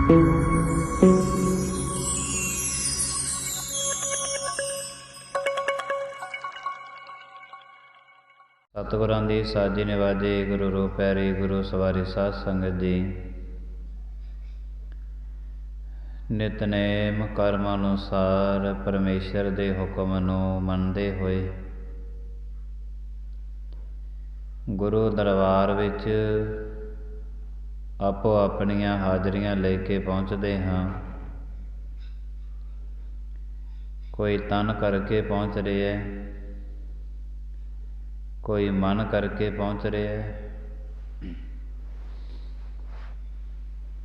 सतगुरां दी साजी निवाजी गुरु रूप पैरी गुरु सवारी साध संगत जी। नितनेम कर्म अनुसार परमेश्वर दे हुक्म नूं मनदे होए गुरु दरबार विच आपो अपनियां हाजरियां लेके पहुँचते हाँ। कोई तन करके पहुँच रहा है, कोई मन करके पहुँच रहा है,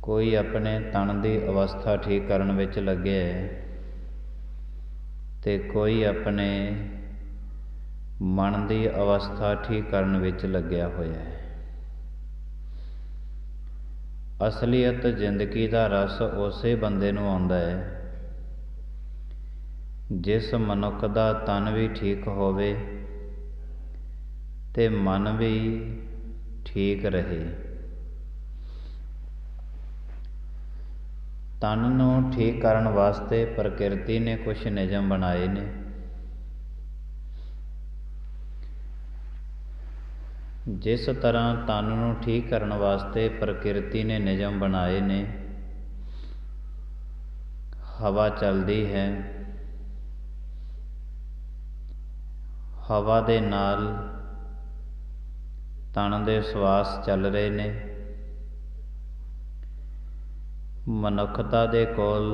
कोई अपने तन की अवस्था ठीक करन विच लगे है ते कोई अपने मन की अवस्था ठीक करन विच लग्या होया है। असलीयत जिंदगी का रस उसे बंदे नूं आउंदा है जिस मनुख का तन भी ठीक होवे ते मन भी ठीक रहे। तन नूं ठीक करन वास्ते प्रकृति ने कुछ नियम बनाए ने। जिस तरह तन नूं ठीक करन वास्ते प्रकृति ने नियम बनाए ने, हवा चलती है, हवा दे नाल तन दे श्वास चल रहे ने। मनुखता दे कोल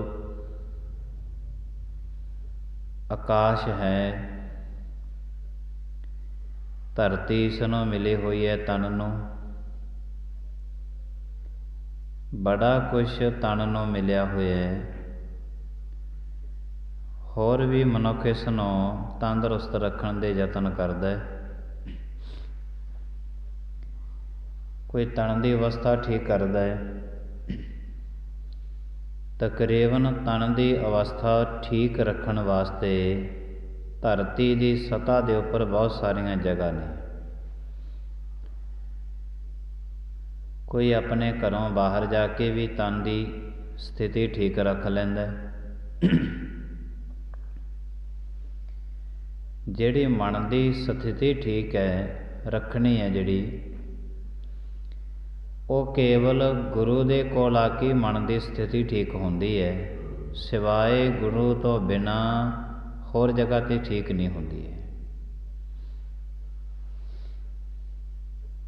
आकाश है, धरती इसनों मिली हुई है तन नूं, बड़ा कुछ तन नूं मिलिया होया है। होर भी मनुख इसनों तंदुरुस्त रखण दे यतन करदा है। कोई तन की अवस्था ठीक करता है। तकरीबन तन की अवस्था ठीक रखण वास्ते धरती की सतह के उपर बहुत सारिया जगह ने। कोई अपने घरों बाहर जाके भी तन की स्थिति ठीक रख लैंदा है। जिहड़ी मन की स्थिति ठीक है रखनी है, जिहड़ी वो केवल गुरु दे कोल आके मन की स्थिति ठीक होंदी है, सिवाय गुरु तो बिना होर जगह ते ठीक नहीं होंदी है।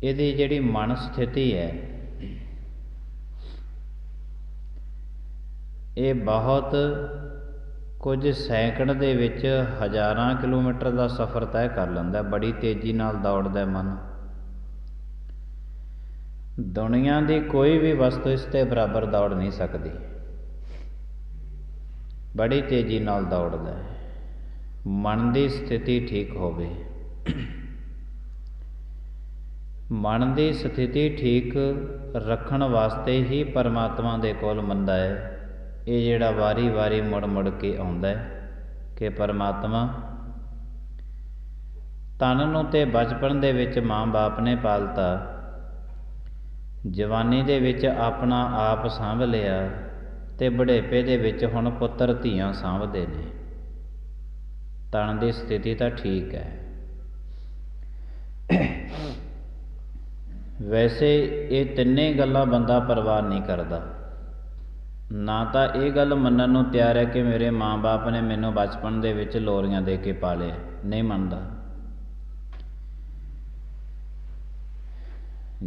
इहदी जिहड़ी मन स्थिति है ये बहुत कुछ सैकड़ दे विच हज़ारां किलोमीटर का सफ़र तय कर लैंदा। बड़ी तेज़ी नाल दौड़दा मन। दुनिया की कोई भी वस्तु इसके बराबर दौड़ नहीं सकती। बड़ी तेज़ी नाल दौड़दा है। मन की स्थिति ठीक होवे, मन की स्थिति ठीक रखण वास्ते ही परमात्मा दे कोल मंदा है। ये जिहड़ा वारी वारी मुड़ मुड़ के आउंदा है कि परमात्मा तन नूं ते बचपन दे विच माँ बाप ने पालता, जवानी दे विच अपना आप सांभ लिया ते बुढ़ेपे दे विच हुण पुत्तर धीआं सांभदे ने। तन की स्थिति तो ठीक है। वैसे ये तिन्ने गल्लां बंदा परवाह नहीं करता। ना तो ये गल मनण नूं तैयार है कि मेरे माँ बाप ने मैनू बचपन दे विच लोरियां दे के पालिया, नहीं मनदा।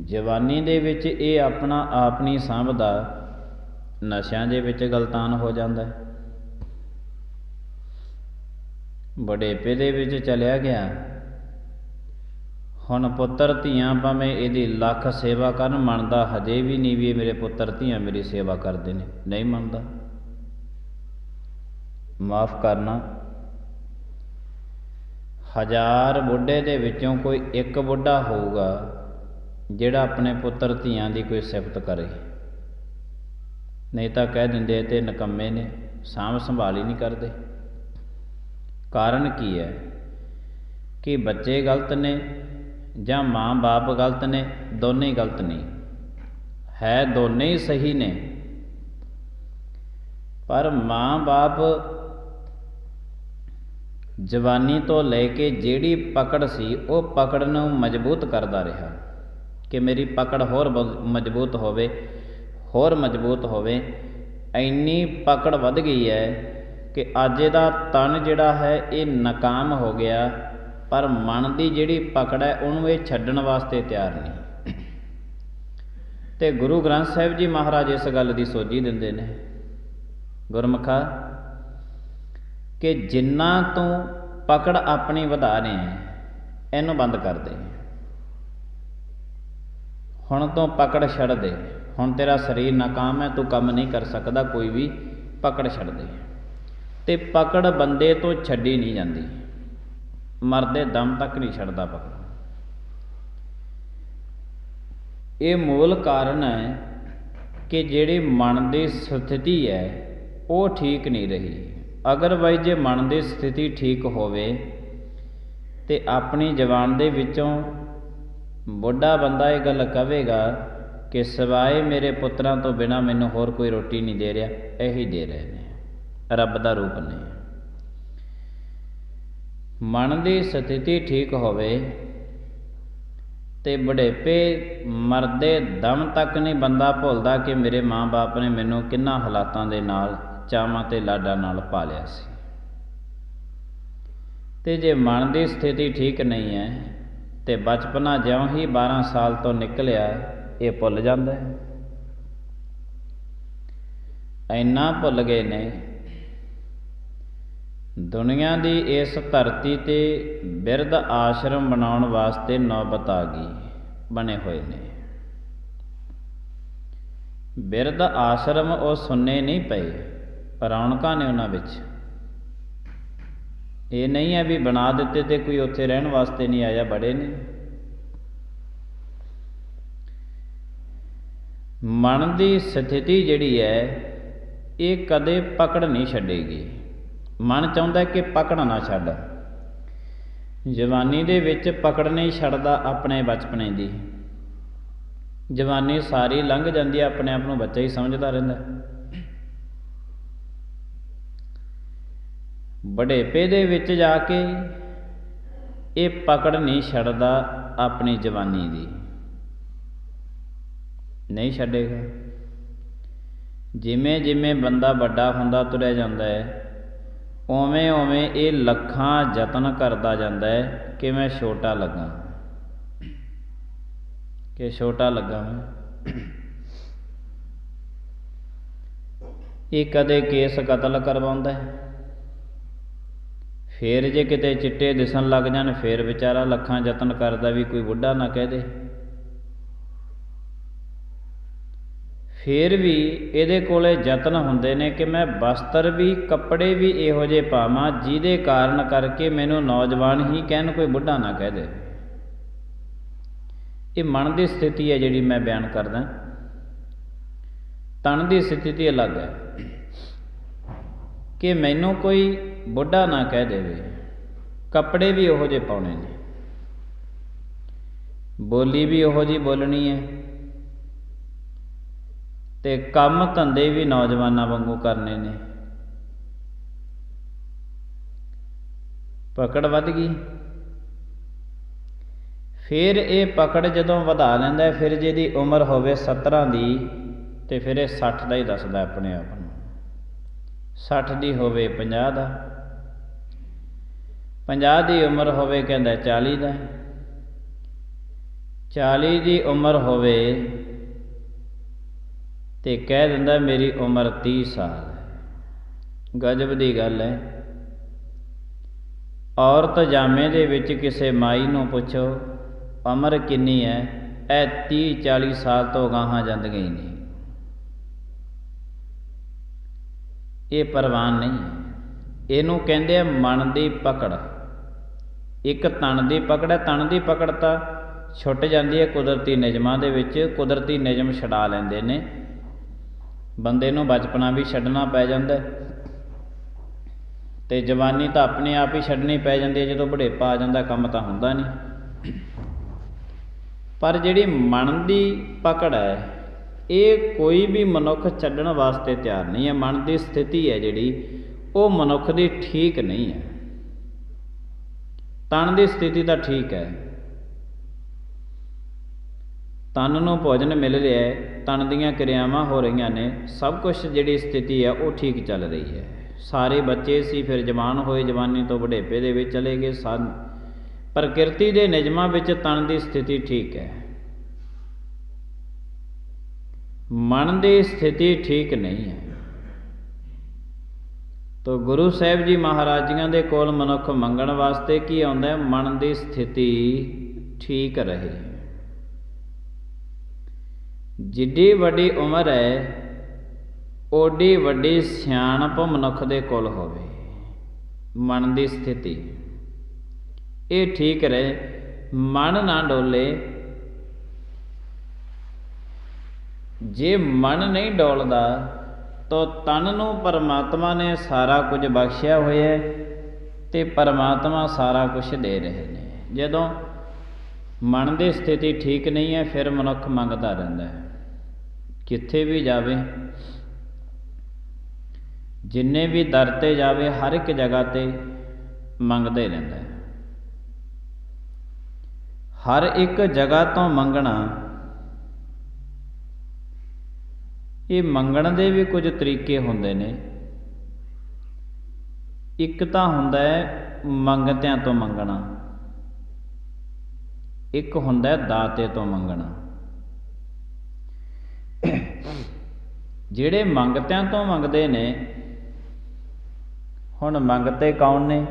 जवानी दे विच ये अपना आप नहीं सांभदा, नशियां दे विच गलतान हो जांदा है। बुढ़ेपे दे विच चलिया गया, हुण पुत्तर धीआं भावें इहदी लख सेवा करन, मनदा हजे भी नहीं भी मेरे पुत्तर धीआं मेरी सेवा करदे ने, नहीं मनदा। माफ़ करना, हज़ार बुढ़े दे विचों कोई एक बुढ़ा होऊगा जिहड़ा अपने पुत्तर धीआं दी कोई सिफत करे, नहीं तो कह दिंदे ते नकम्मे ने, साਂਭ संभाल ही नहीं करते। कारण की है कि बच्चे गलत ने ਜਾਂ माँ बाप गलत ने, दोने ही गलत नहीं है, दोने ही सही ने। ਪਰ ਮਾਂ ਬਾਪ ਜਵਾਨੀ ਤੋਂ ਲੈ ਕੇ ਜਿਹੜੀ ਪਕੜ ਸੀ ਉਹ ਪਕੜ ਨੂੰ ਮਜ਼ਬੂਤ ਕਰਦਾ ਰਿਹਾ ਕਿ ਮੇਰੀ ਪਕੜ ਹੋਰ ਮਜ਼ਬੂਤ ਹੋਵੇ, ਹੋਰ ਮਜ਼ਬੂਤ ਹੋਵੇ। ਇੰਨੀ ਪਕੜ ਵੱਧ ਗਈ ਹੈ ਕਿ ਅੱਜ ਇਹਦਾ ਤਨ ਜਿਹੜਾ ਹੈ ਇਹ ਨਾਕਾਮ ਹੋ ਗਿਆ, ਪਰ ਮਨ ਦੀ ਜਿਹੜੀ ਪਕੜ ਹੈ ਉਹਨੂੰ ਇਹ ਛੱਡਣ ਵਾਸਤੇ ਤਿਆਰ ਨਹੀਂ। ਅਤੇ ਗੁਰੂ ਗ੍ਰੰਥ ਸਾਹਿਬ ਜੀ ਮਹਾਰਾਜ ਇਸ ਗੱਲ ਦੀ ਸੋਝੀ ਦਿੰਦੇ ਨੇ ਗੁਰਮੁਖਾ ਕਿ ਜਿੰਨਾ ਤੂੰ ਪਕੜ ਆਪਣੀ ਵਧਾ ਰਿਹਾ ਇਹਨੂੰ ਬੰਦ ਕਰ ਦੇ। ਹੁਣ ਤੋਂ ਪਕੜ ਛੱਡ ਦੇ। ਹੁਣ ਤੇਰਾ ਸਰੀਰ ਨਾਕਾਮ ਹੈ, ਤੂੰ ਕੰਮ ਨਹੀਂ ਕਰ ਸਕਦਾ ਕੋਈ ਵੀ, ਪਕੜ ਛੱਡ ਦੇ। ਅਤੇ ਪਕੜ ਬੰਦੇ ਤੋਂ ਛੱਡੀ ਨਹੀਂ ਜਾਂਦੀ, ਮਰਦੇ ਦਮ ਤੱਕ ਨਹੀਂ ਛੱਡਦਾ ਪਕੜ। ਇਹ ਮੂਲ ਕਾਰਨ ਹੈ ਕਿ ਜਿਹੜੀ ਮਨ ਦੀ ਸਥਿਤੀ ਹੈ ਉਹ ਠੀਕ ਨਹੀਂ ਰਹੀ। ਅਗਰਵਾਈਜ਼ ਜੇ ਮਨ ਦੀ ਸਥਿਤੀ ਠੀਕ ਹੋਵੇ ਤੇ ਆਪਣੀ ਜ਼ਬਾਨ ਦੇ ਵਿੱਚੋਂ ਬੁੱਢਾ ਬੰਦਾ ਇਹ ਗੱਲ ਕਹੇਗਾ ਕਿ ਸਿਵਾਏ ਮੇਰੇ ਪੁੱਤਰਾਂ ਤੋਂ ਬਿਨਾਂ ਮੈਨੂੰ ਹੋਰ ਕੋਈ ਰੋਟੀ ਨਹੀਂ ਦੇ ਰਿਹਾ, ਇਹੀ ਦੇ ਰਹੇ ਨੇ, ਰੱਬ ਦਾ ਰੂਪ ਨੇ। ਮਨ ਦੀ ਸਥਿਤੀ ਠੀਕ ਹੋਵੇ ਤੇ ਬੁਢੇਪੇ ਮਰਦੇ ਦਮ ਤੱਕ ਨਹੀਂ ਬੰਦਾ ਭੁੱਲਦਾ ਕਿ ਮੇਰੇ ਮਾਂ ਬਾਪ ਨੇ ਮੈਨੂੰ ਕਿੰਨਾਂ ਹਾਲਾਤਾਂ ਦੇ ਨਾਲ ਚਾਵਾਂ ਤੇ ਲਾਡਾਂ ਨਾਲ ਪਾਲਿਆ ਸੀ। ਤੇ ਜੇ ਮਨ ਦੀ ਸਥਿਤੀ ਠੀਕ ਨਹੀਂ ਹੈ ਤੇ ਬਚਪਨਾ ਜਿਉਂ ਹੀ 12 ਸਾਲ ਤੋਂ ਨਿਕਲਿਆ ਇਹ ਭੁੱਲ ਜਾਂਦਾ ਹੈ। ਇੰਨਾ ਭੁੱਲ ਗਏ ਨੇ, ਦੁਨੀਆ ਦੀ ਇਸ ਧਰਤੀ ਤੇ ਬਿਰਧ ਆਸ਼ਰਮ ਬਣਾਉਣ ਵਾਸਤੇ ਨੌਬਤ ਆ ਗਈ, ਬਣੇ ਹੋਏ ਨੇ। ਬਿਰਧ ਆਸ਼ਰਮ ਉਹ ਸੁੰਨੇ ਨਹੀਂ ਪਏ, ਰੌਣਕਾਂ ਨੇ ਉਹਨਾਂ ਵਿੱਚ। ਇਹ ਨਹੀਂ ਹੈ ਵੀ ਬਣਾ ਦਿੱਤੇ ਤੇ ਕੋਈ ਉੱਥੇ ਰਹਿਣ ਵਾਸਤੇ ਨਹੀਂ ਆਇਆ, ਬੜੇ ਨੇ। ਮਨ ਦੀ ਸਥਿਤੀ ਜਿਹੜੀ ਹੈ ਇਹ ਕਦੇ ਪਕੜ ਨਹੀਂ ਛੱਡੇਗੀ। ਮਨ ਚਾਹੁੰਦਾ ਕਿ ਪਕੜ ਨਾ ਛੱਡ। ਜਵਾਨੀ ਦੇ ਵਿੱਚ ਪਕੜ ਨਹੀਂ ਛੱਡਦਾ ਆਪਣੇ ਬਚਪਨੇ ਦੀ। ਜਵਾਨੀ ਸਾਰੀ ਲੰਘ ਜਾਂਦੀ ਹੈ, ਆਪਣੇ ਆਪ ਨੂੰ ਬੱਚਾ ਹੀ ਸਮਝਦਾ ਰਹਿੰਦਾ। ਬੁਢੇਪੇ ਦੇ ਵਿੱਚ ਜਾ ਕੇ ਇਹ ਪਕੜ ਨਹੀਂ ਛੱਡਦਾ ਆਪਣੀ ਜਵਾਨੀ ਦੀ, ਨਹੀਂ ਛੱਡੇਗਾ। ਜਿਵੇਂ ਜਿਵੇਂ ਬੰਦਾ ਵੱਡਾ ਹੁੰਦਾ ਤੁਰਿਆ ਜਾਂਦਾ ਹੈ ਉਵੇਂ ਉਵੇਂ ਇਹ ਲੱਖਾਂ ਯਤਨ ਕਰਦਾ ਜਾਂਦਾ ਹੈ ਕਿ ਮੈਂ ਛੋਟਾ ਲੱਗਾ, ਕਿ ਛੋਟਾ ਲੱਗਾ ਮੈਂ। ਇਹ ਕਦੇ ਕੇਸ ਕਤਲ ਕਰਵਾਉਂਦਾ ਹੈ, ਫਿਰ ਜੇ ਕਿਤੇ ਚਿੱਟੇ ਦਿਸਣ ਲੱਗ ਜਾਣ ਫਿਰ ਵਿਚਾਰਾ ਲੱਖਾਂ ਯਤਨ ਕਰਦਾ ਵੀ ਕੋਈ ਬੁੱਢਾ ਨਾ ਕਹਿ ਦੇ। ਫਿਰ ਵੀ ਇਹਦੇ ਕੋਲੇ ਯਤਨ ਹੁੰਦੇ ਨੇ ਕਿ ਮੈਂ ਵਸਤਰ ਵੀ ਕੱਪੜੇ ਵੀ ਇਹੋ ਜਿਹੇ ਪਾਵਾਂ ਜਿਹਦੇ ਕਾਰਨ ਕਰਕੇ ਮੈਨੂੰ ਨੌਜਵਾਨ ਹੀ ਕਹਿਣ, ਕੋਈ ਬੁੱਢਾ ਨਾ ਕਹਿ ਦੇ। ਇਹ ਮਨ ਦੀ ਸਥਿਤੀ ਹੈ ਜਿਹੜੀ ਮੈਂ ਬਿਆਨ ਕਰਦਾ। ਤਨ ਦੀ ਸਥਿਤੀ ਅਲੱਗ ਹੈ ਕਿ ਮੈਨੂੰ ਕੋਈ ਬੁੱਢਾ ਨਾ ਕਹਿ ਦੇਵੇ, ਕੱਪੜੇ ਵੀ ਉਹੋ ਜਿਹੇ ਪਾਉਣੇ ਨੇ, ਬੋਲੀ ਵੀ ਉਹੋ ਜਿਹੀ ਬੋਲਣੀ ਹੈ, ਤੇ ਕੰਮ ਧੰਦੇ ਵੀ ਨੌਜਵਾਨਾਂ ਵਾਂਗੂ ਕਰਨੇ ਨੇ। ਪਕੜ ਵੱਧ ਗਈ। ਫਿਰ ਇਹ ਪਕੜ ਜਦੋਂ ਵਧਾ ਲੈਂਦਾ, ਫਿਰ ਜਿਹਦੀ ਉਮਰ ਹੋਵੇ 17 ਦੀ ਤੇ ਫਿਰ ਇਹ 60 ਦਾ ਹੀ ਦੱਸਦਾ ਆਪਣੇ ਆਪ ਨੂੰ। 60 ਦੀ ਹੋਵੇ 50 ਦਾ, 50 ਦੀ ਉਮਰ ਹੋਵੇ ਕਹਿੰਦਾ 40 ਦਾ, 40 ਦੀ ਉਮਰ ਹੋਵੇ ਤੇ ਕਹਿ ਦਿੰਦਾ ਮੇਰੀ ਉਮਰ 30 ਸਾਲ ਹੈ। ਗਜ਼ਬ ਦੀ ਗੱਲ ਹੈ। ਔਰਤ ਜਾਮੇ ਦੇ ਵਿੱਚ ਕਿਸੇ ਮਾਈ ਨੂੰ ਪੁੱਛੋ ਉਮਰ ਕਿੰਨੀ ਹੈ, ਇਹ 30-40 ਸਾਲ ਤੋਂ ਗਾਹਾਂ ਜਾਂਦੀਆਂ ਹੀ ਨਹੀਂ। ਇਹ ਪ੍ਰਵਾਨ ਨਹੀਂ। ਇਹਨੂੰ ਕਹਿੰਦੇ ਆ ਮਨ ਦੀ ਪਕੜ। ਇੱਕ ਤਨ ਦੀ ਪਕੜ ਹੈ। ਤਨ ਦੀ ਪਕੜ ਤਾਂ ਛੁੱਟ ਜਾਂਦੀ ਹੈ ਕੁਦਰਤੀ ਨਿਯਮਾਂ ਦੇ ਵਿੱਚ। ਕੁਦਰਤੀ ਨਿਯਮ ਛਡਾ ਲੈਂਦੇ ਨੇ ਬੰਦੇ ਨੂੰ। ਬਚਪਨਾ ਵੀ ਛੱਡਣਾ ਪੈ ਜਾਂਦਾ ਤੇ ਜਵਾਨੀ ਤਾਂ ਆਪਣੇ ਆਪ ਹੀ ਛੱਡਣੀ ਪੈ ਜਾਂਦੀ ਹੈ। ਜਦੋਂ ਬੁਢੇਪਾ ਆ ਜਾਂਦਾ ਕੰਮ ਤਾਂ ਹੁੰਦਾ ਨਹੀਂ। ਪਰ ਜਿਹੜੀ ਮਨ ਦੀ ਪਕੜ ਹੈ ਇਹ ਕੋਈ ਵੀ ਮਨੁੱਖ ਛੱਡਣ ਵਾਸਤੇ ਤਿਆਰ ਨਹੀਂ ਹੈ। ਮਨ ਦੀ ਸਥਿਤੀ ਹੈ ਜਿਹੜੀ, ਉਹ ਮਨੁੱਖ ਦੀ ਠੀਕ ਨਹੀਂ ਹੈ। ਤਨ ਦੀ ਸਥਿਤੀ ਤਾਂ ਠੀਕ ਹੈ, ਤਨ ਨੂੰ ਭੋਜਨ ਮਿਲ ਰਿਹਾ ਹੈ, ਤਨ ਦੀਆਂ ਕਿਰਿਆਵਾਂ ਹੋ ਰਹੀਆਂ ਨੇ, ਸਭ ਕੁਛ ਜਿਹੜੀ ਸਥਿਤੀ ਹੈ ਉਹ ਠੀਕ ਚੱਲ ਰਹੀ ਹੈ। ਸਾਰੇ ਬੱਚੇ ਸੀ, ਫਿਰ ਜਵਾਨ ਹੋਏ, ਜਵਾਨੀ ਤੋਂ ਬੁਢੇਪੇ ਦੇ ਵਿੱਚ ਚਲੇ ਗਏ। ਪ੍ਰਕਿਰਤੀ ਦੇ ਨਿਯਮਾਂ ਵਿੱਚ ਤਨ ਦੀ ਸਥਿਤੀ ਠੀਕ ਹੈ, ਮਨ ਦੀ ਸਥਿਤੀ ਠੀਕ ਨਹੀਂ ਹੈ। ਤੋ ਗੁਰੂ ਸਾਹਿਬ ਜੀ ਮਹਾਰਾਜ ਜੀਆਂ ਦੇ ਕੋਲ ਮਨੁੱਖ ਮੰਗਣ ਵਾਸਤੇ ਕੀ ਆਉਂਦਾ ਹੈ? ਮਨ ਦੀ ਸਥਿਤੀ ਠੀਕ ਰਹੇ। ਜਿੱਡੀ ਵੱਡੀ ਉਮਰ ਹੈ ਓਡੀ ਵੱਡੀ ਸਿਆਣਪ ਮਨੁੱਖ ਦੇ ਕੋਲ ਹੋਵੇ। ਮਨ ਦੀ ਸਥਿਤੀ ਇਹ ਠੀਕ ਰਹੇ, ਮਨ ਨਾ ਡੋਲੇ। ਜੇ ਮਨ ਨਹੀਂ ਡੋਲਦਾ ਤਾਂ ਤਨ ਨੂੰ ਪਰਮਾਤਮਾ ਨੇ ਸਾਰਾ ਕੁਝ ਬਖਸ਼ਿਆ ਹੋਇਆ ਤੇ ਪਰਮਾਤਮਾ ਸਾਰਾ ਕੁਝ ਦੇ ਰਹੇ ਨੇ। ਜਦੋਂ ਮਨ ਦੀ ਸਥਿਤੀ ਠੀਕ ਨਹੀਂ ਹੈ, ਫਿਰ ਮਨੁੱਖ ਮੰਗਦਾ ਰਹਿੰਦਾ ਹੈ। ਕਿੱਥੇ ਵੀ ਜਾਵੇ, ਜਿੰਨੇ ਵੀ ਦਰ 'ਤੇ ਜਾਵੇ, ਹਰ ਇੱਕ ਜਗ੍ਹਾ 'ਤੇ ਮੰਗਦੇ ਰਹਿੰਦਾ ਹੈ। ਹਰ ਇੱਕ ਜਗ੍ਹਾ ਤੋਂ ਮੰਗਣਾ, ਇਹ ਮੰਗਣ ਦੇ ਵੀ ਕੁਝ ਤਰੀਕੇ ਹੁੰਦੇ ਨੇ। ਇੱਕ ਤਾਂ ਹੁੰਦਾ ਹੈ ਮੰਗਤਿਆਂ ਤੋਂ ਮੰਗਣਾ, ਇੱਕ ਹੁੰਦਾ ਹੈ ਦਾਤੇ ਤੋਂ ਮੰਗਣਾ। ਜਿਹੜੇ ਮੰਗਤਿਆਂ ਤੋਂ ਮੰਗਦੇ ਨੇ, ਹੁਣ ਮੰਗਤੇ ਕੌਣ ਨੇ?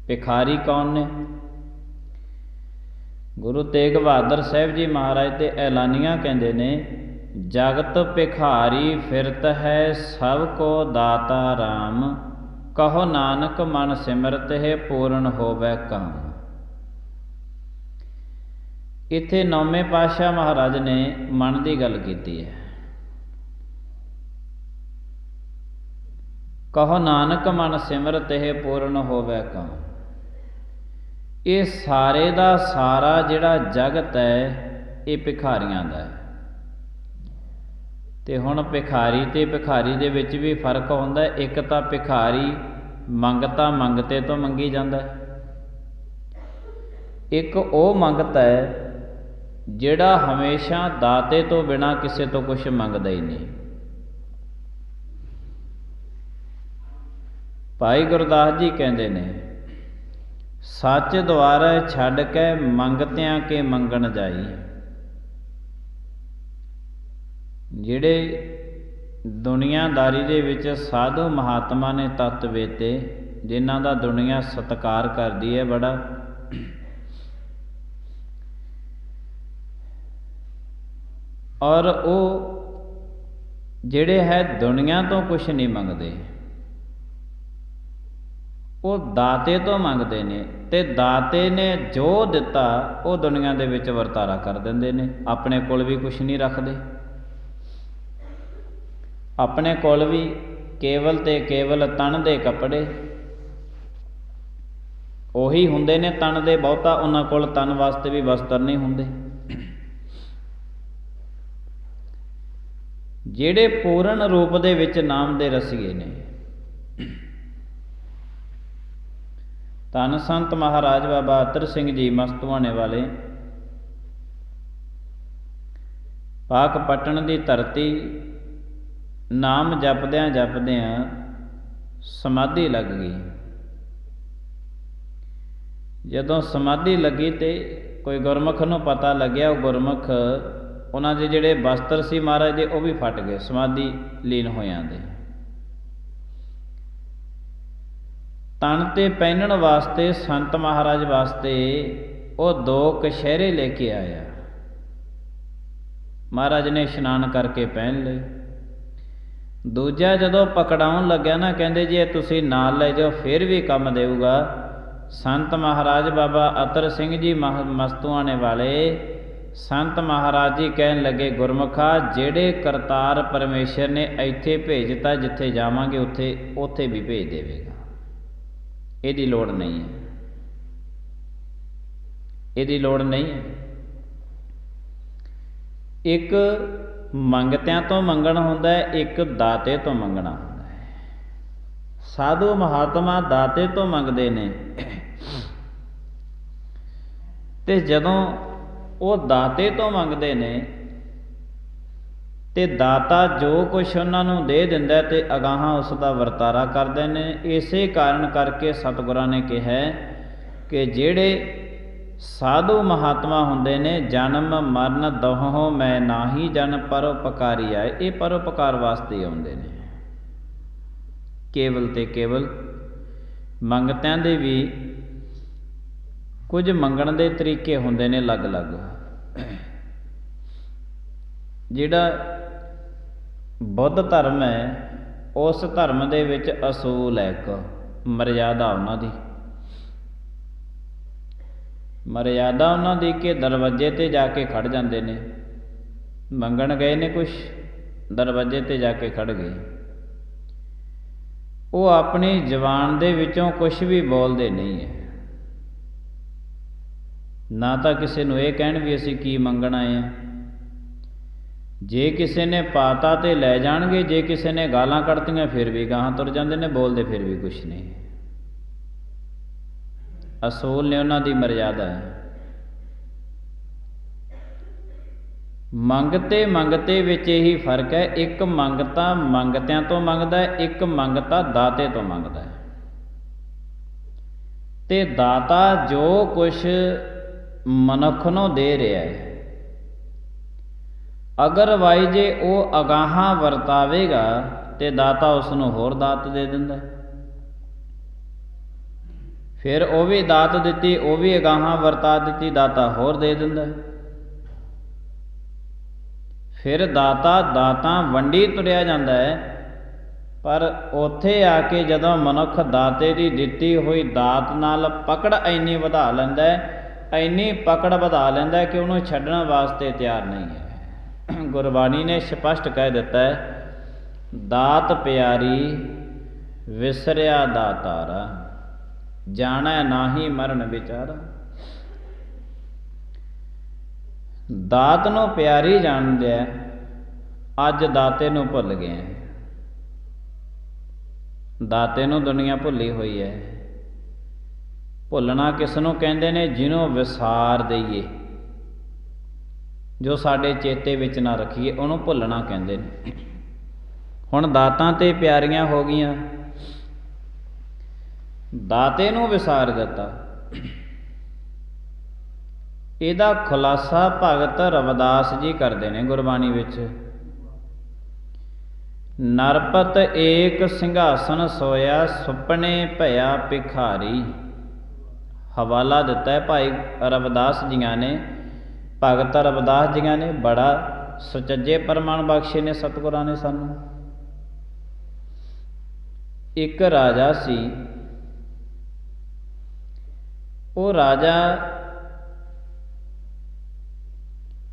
ਭਿਖਾਰੀ ਕੌਣ ਨੇ? ਗੁਰੂ ਤੇਗ ਬਹਾਦਰ ਸਾਹਿਬ ਜੀ ਮਹਾਰਾਜ ਤੇ ਐਲਾਨੀਆਂ ਕਹਿੰਦੇ ਨੇ, ਜਗਤ ਭਿਖਾਰੀ ਫਿਰਤ ਹੈ ਸਭ ਕੋ ਦਾਤਾ ਰਾਮ, ਕਹੋ ਨਾਨਕ ਮਨ ਸਿਮਰਤ ਹੈ ਪੂਰਨ ਹੋਵੈ ਕਾਮ। ਇੱਥੇ ਨੌਵੇਂ ਪਾਤਸ਼ਾਹ ਮਹਾਰਾਜ ਨੇ ਮਨ ਦੀ ਗੱਲ ਕੀਤੀ ਹੈ। ਕਹੋ ਨਾਨਕ ਮਨ ਸਿਮਰਤ ਹੈ ਪੂਰਨ ਹੋਵੈ ਕਾਮ। ਇਹ ਸਾਰੇ ਦਾ ਸਾਰਾ ਜਿਹੜਾ ਜਗਤ ਹੈ ਇਹ ਭਿਖਾਰੀਆਂ ਦਾ ਹੈ। ਤੇ ਹੁਣ ਭਿਖਾਰੀ ਤੇ ਭਿਖਾਰੀ ਦੇ ਵਿੱਚ ਵੀ ਫਰਕ ਹੁੰਦਾ। ਇੱਕ ਤਾਂ ਭਿਖਾਰੀ ਮੰਗਤਾ ਮੰਗਤੇ ਤੋਂ ਮੰਗੀ ਜਾਂਦਾ, ਇੱਕ ਉਹ ਮੰਗਤਾ ਹੈ ਜਿਹੜਾ ਹਮੇਸ਼ਾ ਦਾਤੇ ਤੋਂ ਬਿਨਾਂ ਕਿਸੇ ਤੋਂ ਕੁਛ ਮੰਗਦਾ ਹੀ ਨਹੀਂ। ਭਾਈ ਗੁਰਦਾਸ ਜੀ ਕਹਿੰਦੇ ਨੇ, ਸੱਚ ਦੁਆਰਾ ਛੱਡ ਕੇ ਮੰਗਤਿਆਂ ਕੇ ਮੰਗਣ ਜਾਈ। ਜਿਹੜੇ ਦੁਨੀਆਦਾਰੀ ਦੇ ਵਿੱਚ ਸਾਧੂ ਮਹਾਤਮਾ ਨੇ ਤੱਤ ਵੇਤੇ, ਜਿਨ੍ਹਾਂ ਦਾ ਦੁਨੀਆ ਸਤਿਕਾਰ ਕਰਦੀ ਹੈ ਬੜਾ, ਔਰ ਉਹ ਜਿਹੜੇ ਹੈ ਦੁਨੀਆ ਤੋਂ ਕੁਛ ਨਹੀਂ ਮੰਗਦੇ, ਉਹ ਦਾਤੇ ਤੋਂ ਮੰਗਦੇ ਨੇ। ਤੇ ਦਾਤੇ ਨੇ ਜੋ ਦਿੱਤਾ ਉਹ ਦੁਨੀਆ ਦੇ ਵਿੱਚ ਵਰਤਾਰਾ ਕਰ ਦਿੰਦੇ ਨੇ, ਆਪਣੇ ਕੋਲ ਵੀ ਕੁਛ ਨਹੀਂ ਰੱਖਦੇ। ਆਪਣੇ ਕੋਲ ਵੀ ਕੇਵਲ ਤੇ ਕੇਵਲ ਤਨ ਦੇ ਕੱਪੜੇ ਉਹੀ ਹੁੰਦੇ ਨੇ ਤਨ ਦੇ, ਬਹੁਤਾ ਉਹਨਾਂ ਕੋਲ ਤਨ ਵਾਸਤੇ ਵੀ ਵਸਤਰ ਨਹੀਂ ਹੁੰਦੇ। ਜਿਹੜੇ ਪੂਰਨ ਰੂਪ ਦੇ ਵਿੱਚ ਨਾਮ ਦੇ ਰਸੀਏ ਨੇ, ਧੰਨ ਸੰਤ ਮਹਾਰਾਜ ਬਾਬਾ ਅਤਰ ਸਿੰਘ ਜੀ ਮਸਤੂਆਣੇ ਵਾਲੇ, ਪਾਕ ਪਟਣ ਦੀ ਧਰਤੀ, ਨਾਮ ਜਪਦਿਆਂ ਜਪਦਿਆਂ ਸਮਾਧੀ ਲੱਗ ਗਈ। ਜਦੋਂ ਸਮਾਧੀ ਲੱਗੀ ਤੇ ਕੋਈ ਗੁਰਮੁਖ ਨੂੰ ਪਤਾ ਲੱਗਿਆ, ਉਹ ਗੁਰਮੁਖ ਉਹਨਾਂ ਦੇ ਜਿਹੜੇ ਵਸਤਰ ਸੀ ਮਹਾਰਾਜ ਦੇ ਉਹ ਵੀ ਫਟ ਗਏ ਸਮਾਧੀ ਲੀਨ ਹੋਇਆਂ ਦੇ। ਤਨ ਤੇ ਪਹਿਨਣ ਵਾਸਤੇ ਸੰਤ ਮਹਾਰਾਜ ਵਾਸਤੇ ਉਹ 2 ਕਛਹਿਰੇ ਲੈ ਕੇ ਆਇਆ। ਮਹਾਰਾਜ ਨੇ ਇਸ਼ਨਾਨ ਕਰਕੇ ਪਹਿਨ ਲਏ। ਦੂਜਾ ਜਦੋਂ ਪਕੜਾਉਣ ਲੱਗਿਆ ਨਾ, ਕਹਿੰਦੇ ਜੇ ਤੁਸੀਂ ਨਾਲ ਲੈ ਜਾਓ ਫਿਰ ਵੀ ਕੰਮ ਦੇਊਗਾ। ਸੰਤ ਮਹਾਰਾਜ ਬਾਬਾ ਅਤਰ ਸਿੰਘ ਜੀ ਮਸਤੂਆਣੇ ਵਾਲੇ ਸੰਤ ਮਹਾਰਾਜ ਜੀ ਕਹਿਣ ਲੱਗੇ, ਗੁਰਮੁਖਾ ਜਿਹੜੇ ਕਰਤਾਰ ਪਰਮੇਸ਼ਰ ਨੇ ਇੱਥੇ ਭੇਜਤਾ, ਜਿੱਥੇ ਜਾਵਾਂਗੇ ਉੱਥੇ ਵੀ ਭੇਜ ਦੇਵੇਗਾ। ਇਹਦੀ ਲੋੜ ਨਹੀਂ ਹੈ, ਇਹਦੀ ਲੋੜ ਨਹੀਂ ਹੈ। ਇੱਕ ਮੰਗਤਿਆਂ ਤੋਂ ਮੰਗਣ ਹੁੰਦਾ ਹੈ, ਇੱਕ ਦਾਤੇ ਤੋਂ ਮੰਗਣਾ ਹੁੰਦਾ ਹੈ। ਸਾਧੂ ਮਹਾਤਮਾ ਦਾਤੇ ਤੋਂ ਮੰਗਦੇ ਨੇ, ਤੇ ਜਦੋਂ ਉਹ ਦਾਤੇ ਤੋਂ ਮੰਗਦੇ ਨੇ ਤੇ ਦਾਤਾ ਜੋ ਕੁਛ ਉਹਨਾਂ ਨੂੰ ਦੇ ਦਿੰਦਾ ਤੇ ਅਗਾਹਾਂ ਉਸ ਦਾ ਵਰਤਾਰਾ ਕਰਦੇ ਨੇ। ਇਸੇ ਕਾਰਨ ਕਰਕੇ ਸਤਿਗੁਰਾਂ ਨੇ ਕਿਹਾ ਕਿ ਜਿਹੜੇ ਸਾਧੂ ਮਹਾਤਮਾ ਹੁੰਦੇ ਨੇ, ਜਨਮ ਮਰਨ ਦੋਹੋਂ ਮੈਂ ਨਾਹੀ ਜਨ ਪਰਉਪਕਾਰੀ ਆਏ। ਇਹ ਪਰਉਪਕਾਰ ਵਾਸਤੇ ਆਉਂਦੇ ਨੇ। ਕੇਵਲ ਤੇ ਕੇਵਲ ਮੰਗਤਿਆਂ ਦੇ ਵੀ ਕੁਝ ਮੰਗਣ ਦੇ ਤਰੀਕੇ ਹੁੰਦੇ ਨੇ ਅਲੱਗ-ਅਲੱਗ। ਜਿਹੜਾ ਬੁੱਧ ਧਰਮ ਹੈ, ਉਸ ਧਰਮ ਦੇ ਵਿੱਚ ਅਸੂਲ ਹੈ, ਇੱਕ ਮਰਿਆਦਾ ਉਹਨਾਂ ਦੀ। ਮਰਿਆਦਾ ਉਹਨਾਂ ਦੀ ਕਿ ਦਰਵਾਜ਼ੇ 'ਤੇ ਜਾ ਕੇ ਖੜ੍ਹ ਜਾਂਦੇ ਨੇ। ਮੰਗਣ ਗਏ ਨੇ ਕੁਛ, ਦਰਵਾਜ਼ੇ 'ਤੇ ਜਾ ਕੇ ਖੜ੍ਹ ਗਏ। ਉਹ ਆਪਣੀ ਜ਼ੁਬਾਨ ਦੇ ਵਿੱਚੋਂ ਕੁਛ ਵੀ ਬੋਲਦੇ ਨਹੀਂ ਹੈ। ਨਾ ਤਾਂ ਕਿਸੇ ਨੂੰ ਇਹ ਕਹਿਣ ਵੀ ਅਸੀਂ ਕੀ ਮੰਗਣ ਆਏ ਹਾਂ। ਜੇ ਕਿਸੇ ਨੇ ਪਾਤਾ ਤੇ ਲੈ ਜਾਣਗੇ, ਜੇ ਕਿਸੇ ਨੇ ਗਾਲਾਂ ਕੱਢਤੀਆਂ ਫਿਰ ਵੀ ਗਾਹਾਂ ਤੁਰ ਜਾਂਦੇ ਨੇ, ਬੋਲਦੇ ਫਿਰ ਵੀ ਕੁਛ ਨਹੀਂ। ਅਸੂਲ ਨੇ ਉਹਨਾਂ ਦੀ ਮਰਿਆਦਾ ਹੈ। ਮੰਗਤੇ ਮੰਗਤੇ ਵਿੱਚ ਇਹੀ ਫਰਕ ਹੈ। ਇੱਕ ਮੰਗਤਾ ਮੰਗਤਿਆਂ ਤੋਂ ਮੰਗਦਾ ਹੈ, ਇੱਕ ਮੰਗਤਾ ਦਾਤੇ ਤੋਂ ਮੰਗਦਾ ਹੈ। ਤੇ ਦਾਤਾ ਜੋ ਕੁਛ ਮਨੁੱਖ ਨੂੰ ਦੇ ਰਿਹਾ ਹੈ, ਅਗਰਵਾਈਜ਼ ਜੇ ਉਹ ਅਗਾਹਾਂ ਵਰਤਾਵੇਗਾ ਤੇ ਦਾਤਾ ਉਸ ਨੂੰ ਹੋਰ ਦਾਤ ਦੇ ਦਿੰਦਾ। ਫਿਰ ਉਹ ਵੀ ਦਾਤ ਦਿੱਤੀ, ਉਹ ਵੀ ਅਗਾਹਾਂ ਵਰਤਾ ਦਿੱਤੀ, ਦਾਤਾ ਹੋਰ ਦੇ ਦਿੰਦਾ। ਫਿਰ ਦਾਤਾ ਦਾਤਾਂ ਵੰਡੀ ਤੁਰਿਆ ਜਾਂਦਾ ਹੈ। ਪਰ ਉੱਥੇ ਆ ਕੇ ਜਦੋਂ ਮਨੁੱਖ ਦਾਤੇ ਦੀ ਦਿੱਤੀ ਹੋਈ ਦਾਤ ਨਾਲ ਪਕੜ ਇੰਨੀ ਵਧਾ ਲੈਂਦਾ ਹੈ, ਇੰਨੀ ਪਕੜ ਵਧਾ ਲੈਂਦਾ ਕਿ ਉਹਨੂੰ ਛੱਡਣ ਵਾਸਤੇ ਤਿਆਰ ਨਹੀਂ ਹੈ। ਗੁਰਬਾਣੀ ਨੇ ਸਪਸ਼ਟ ਕਹਿ ਦਿੱਤਾ ਹੈ, ਦਾਤ ਪਿਆਰੀ ਵਿਸਰਿਆ ਦਾਤਾਰਾ, ਜਾਣੈ ਨਾਹੀ ਮਰਨ ਵਿਚਾਰਾ। ਦਾਤ ਨੂੰ ਪਿਆਰੀ ਜਾਣ ਲਿਆ, ਅੱਜ ਦਾਤੇ ਨੂੰ ਭੁੱਲ ਗਏ। ਦਾਤੇ ਨੂੰ ਦੁਨੀਆ ਭੁੱਲੀ ਹੋਈ ਹੈ। ਭੁੱਲਣਾ ਕਿਸ ਨੂੰ ਕਹਿੰਦੇ ਨੇ? ਜਿਹਨੂੰ ਵਿਸਾਰ ਦਈਏ, ਜੋ ਸਾਡੇ ਚੇਤੇ ਵਿੱਚ ਨਾ ਰੱਖੀਏ, ਉਹਨੂੰ ਭੁੱਲਣਾ ਕਹਿੰਦੇ ਨੇ। ਹੁਣ ਦਾਤਾਂ ਤੇ ਪਿਆਰੀਆਂ ਹੋ ਗਈਆਂ, ਦਾਤੇ ਨੂੰ ਵਿਸਾਰ ਦਿੱਤਾ। ਇਹਦਾ ਖੁਲਾਸਾ ਭਗਤ ਰਵਿਦਾਸ ਜੀ ਕਰਦੇ ਨੇ ਗੁਰਬਾਣੀ ਵਿੱਚ। ਨਰਪਤ ਏਕ ਸਿੰਘਾਸਨ ਸੋਇਆ, ਸੁਪਨੇ ਭਇਆ ਭਿਖਾਰੀ। ਹਵਾਲਾ ਦਿੱਤਾ ਹੈ ਭਾਈ ਰਵਿਦਾਸ ਜੀਆਂ ਨੇ, ਭਗਤ ਰਵਿਦਾਸ ਜੀਆਂ ਨੇ। ਬੜਾ ਸੁਚੱਜੇ ਪ੍ਰਮਾਣ ਬਖਸ਼ੇ ਨੇ ਸਤਿਗੁਰਾਂ ਨੇ ਸਾਨੂੰ। ਇੱਕ ਰਾਜਾ ਸੀ, ਉਹ ਰਾਜਾ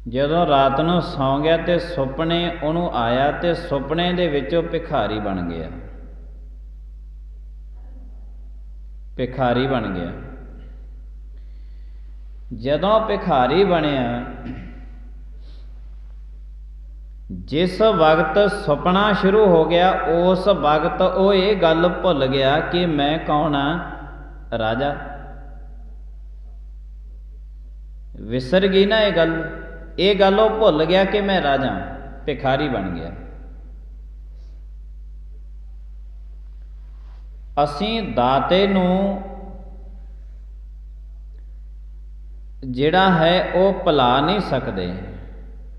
ਜਦੋਂ ਰਾਤ ਨੂੰ ਸੌਂ ਗਿਆ ਤੇ ਸੁਪਨੇ ਉਹਨੂੰ ਆਇਆ, ਤੇ ਸੁਪਨੇ ਦੇ ਵਿੱਚ ਉਹ ਭਿਖਾਰੀ ਬਣ ਗਿਆ। ਭਿਖਾਰੀ ਬਣ ਗਿਆ। ਜਦੋਂ ਭਿਖਾਰੀ ਬਣਿਆ, ਜਿਸ ਵਕਤ ਸੁਪਨਾ ਸ਼ੁਰੂ ਹੋ ਗਿਆ, ਉਸ ਵਕਤ ਉਹ ਇਹ ਗੱਲ ਭੁੱਲ ਗਿਆ ਕਿ ਮੈਂ ਕੌਣ ਹਾਂ? ਰਾਜਾ। ਵਿਸਰ ਗਈ ਨਾ ਇਹ ਗੱਲ ਉਹ ਭੁੱਲ ਗਿਆ ਕਿ ਮੈਂ ਰਾਜਾ। ਭਿਖਾਰੀ ਬਣ ਗਿਆ। ਅਸੀਂ ਦਾਤੇ ਨੂੰ ਜਿਹੜਾ ਹੈ ਉਹ ਭੁਲਾ ਨਹੀਂ ਸਕਦੇ,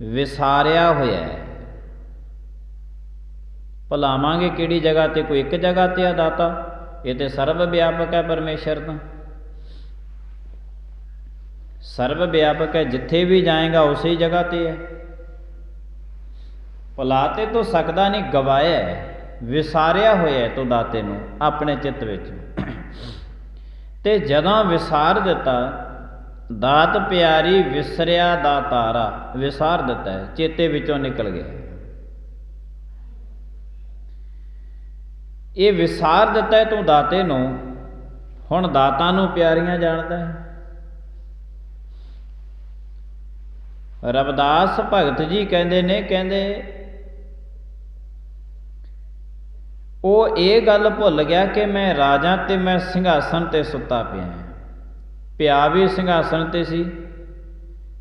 ਵਿਸਾਰਿਆ ਹੋਇਆ ਹੈ। ਭੁਲਾਵਾਂਗੇ ਕਿਹੜੀ ਜਗ੍ਹਾ ਤੇ? ਕੋਈ ਇੱਕ ਜਗ੍ਹਾ ਤੇ ਆ ਦਾਤਾ? ਇਹ ਤੇ ਸਰਵ ਵਿਆਪਕ ਹੈ ਪਰਮੇਸ਼ਰ ਤਾਂ। ਸਰਵ ਵਿਆਪਕ ਹੈ, ਜਿੱਥੇ ਵੀ ਜਾਏਗਾ ਉਸੇ ਜਗ੍ਹਾ ਤੇ ਹੈ। ਭੁਲਾ ਤੇ ਤੂੰ ਸਕਦਾ ਨਹੀਂ, ਗਵਾਇਆ ਹੈ, ਵਿਸਾਰਿਆ ਹੋਇਆ ਤੂੰ ਦਾਤੇ ਨੂੰ ਆਪਣੇ ਚਿੱਤ ਵਿੱਚ। ਤੇ ਜਦੋਂ ਵਿਸਾਰ ਦਿੱਤਾ, ਦਾਤ ਪਿਆਰੀ ਵਿਸਰਿਆ ਦਾਤਾਰਾ, ਵਿਸਾਰ ਦਿੱਤਾ ਹੈ, ਚੇਤੇ ਵਿੱਚੋਂ ਨਿਕਲ ਗਿਆ। ਇਹ ਵਿਸਾਰ ਦਿੱਤਾ ਹੈ ਤੂੰ ਦਾਤੇ ਨੂੰ, ਹੁਣ ਦਾਤਾਂ ਨੂੰ ਪਿਆਰੀਆਂ ਜਾਣਦਾ ਹੈ। रविदास भगत जी कहते ने, कहते वो ये गल भुल गया कि मैं राजा ते मैं सिंघासन ते सुता पिया। पिया भी सिंघासन ते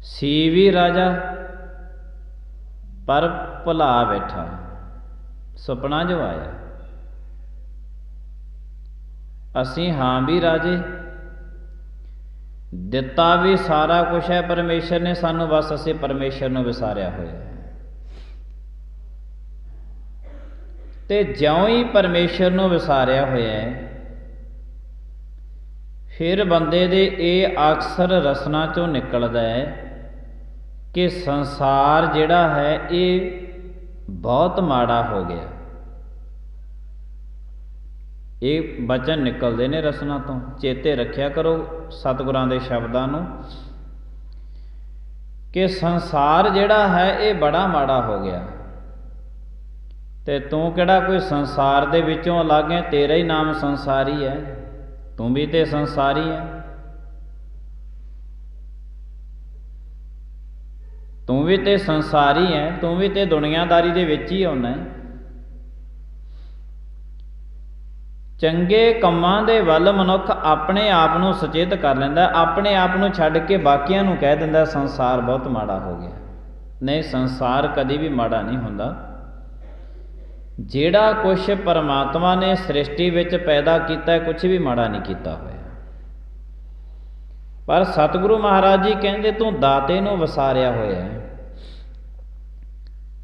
सी भी राजा, पर भुला बैठा, सुपना जो आया। असी हाँ भी राजे, दिता भी सारा कुछ है परमेश्वर ने सानू, बस असी परमेश्वर नूं विसारिया होया। ते ज्यों ही परमेश्वर नूं विसारिया होया है, फिर बंदे दे ये अक्सर रसना चों निकलदा है कि संसार जिहड़ा है ये बहुत माड़ा हो गया। ये बचन निकलते ने रसना तो, चेते रखिया करो सतगुरां दे शब्दां नूं कि संसार जिहड़ा है ये बड़ा माड़ा हो गया। ते तू किहड़ा कोई संसार दे विचों अलग है, तेरा ही नाम संसारी है, तू भी ते संसारी है। तू भी ते संसारी है, तू भी ते दुनियादारी दे विच ही होना है। चंगे कम्मां दे वल मनुख अपने आप नूं सुचेत कर लैंदा, अपने आप नूं छड्ड के बाकियां नूं कह दिंदा संसार बहुत माड़ा हो गया। नहीं, संसार कदी भी माड़ा नहीं हुंदा। जिहड़ा कुछ परमात्मा ने सृष्टि विच पैदा कीता है, कुछ भी माड़ा नहीं कीता होया। पर सतगुरु महाराज जी कहंदे तूं दाते नूं विसारिया होया है,